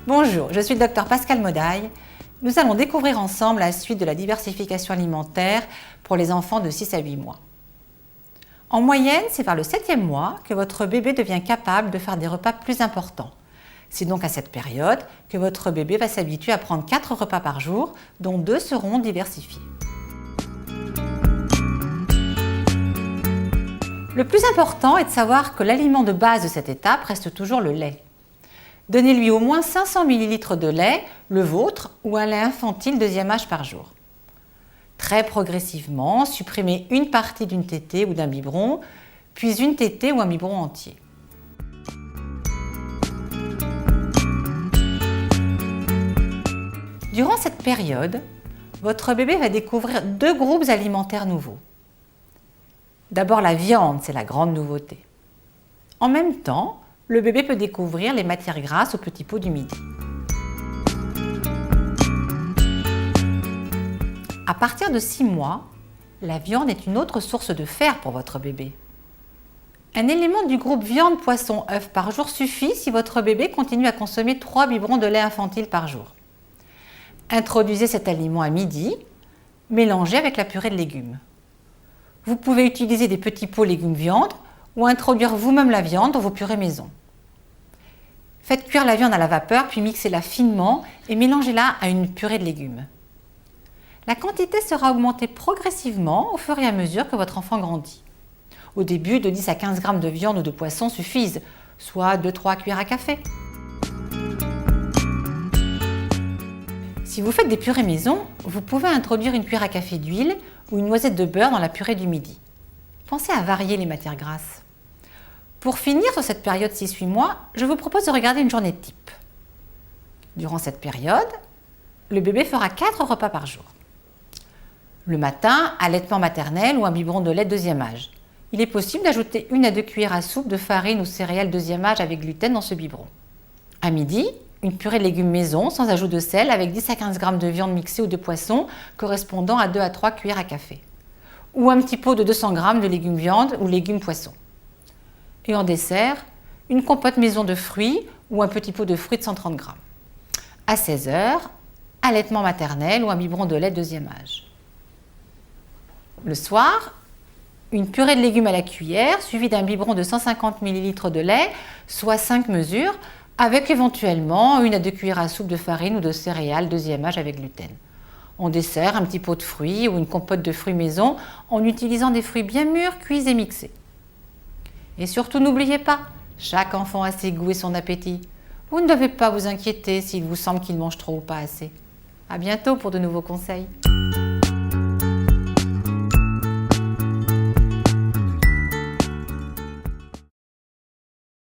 Bonjour, je suis le Dr Pascal Modaille. Nous allons découvrir ensemble la suite de la diversification alimentaire pour les enfants de 6 à 8 mois. En moyenne, c'est vers le 7e mois que votre bébé devient capable de faire des repas plus importants. C'est donc à cette période que votre bébé va s'habituer à prendre 4 repas par jour, dont 2 seront diversifiés. Le plus important est de savoir que l'aliment de base de cette étape reste toujours le lait. Donnez-lui au moins 500 ml de lait, le vôtre, ou un lait infantile deuxième âge par jour. Très progressivement, supprimez une partie d'une tétée ou d'un biberon, puis une tétée ou un biberon entier. Durant cette période, votre bébé va découvrir 2 groupes alimentaires nouveaux. D'abord la viande, c'est la grande nouveauté. En même temps, le bébé peut découvrir les matières grasses au petit pot du midi. À partir de 6 mois, la viande est une autre source de fer pour votre bébé. Un élément du groupe viande, poisson, œufs par jour suffit si votre bébé continue à consommer 3 biberons de lait infantile par jour. Introduisez cet aliment à midi, mélangez avec la purée de légumes. Vous pouvez utiliser des petits pots légumes-viande ou introduire vous-même la viande dans vos purées maison. Faites cuire la viande à la vapeur, puis mixez-la finement et mélangez-la à une purée de légumes. La quantité sera augmentée progressivement au fur et à mesure que votre enfant grandit. Au début, de 10 à 15 g de viande ou de poisson suffisent, soit 2-3 cuillères à café. Si vous faites des purées maison, vous pouvez introduire une cuillère à café d'huile ou une noisette de beurre dans la purée du midi. Pensez à varier les matières grasses. Pour finir sur cette période 6-8 mois, je vous propose de regarder une journée type. Durant cette période, le bébé fera 4 repas par jour. Le matin, allaitement maternel ou un biberon de lait deuxième âge. Il est possible d'ajouter 1 à 2 cuillères à soupe de farine ou céréales deuxième âge avec gluten dans ce biberon. À midi, une purée de légumes maison sans ajout de sel avec 10 à 15 g de viande mixée ou de poisson correspondant à 2 à 3 cuillères à café. Ou un petit pot de 200 g de légumes viande ou légumes poisson. Et en dessert, une compote maison de fruits ou un petit pot de fruits de 130 g. À 16 h, allaitement maternel ou un biberon de lait deuxième âge. Le soir, une purée de légumes à la cuillère suivie d'un biberon de 150 ml de lait, soit 5 mesures, avec éventuellement 1 à 2 cuillères à soupe de farine ou de céréales deuxième âge avec gluten. En dessert, un petit pot de fruits ou une compote de fruits maison en utilisant des fruits bien mûrs, cuits et mixés. Et surtout, n'oubliez pas, chaque enfant a ses goûts et son appétit. Vous ne devez pas vous inquiéter s'il vous semble qu'il mange trop ou pas assez. À bientôt pour de nouveaux conseils.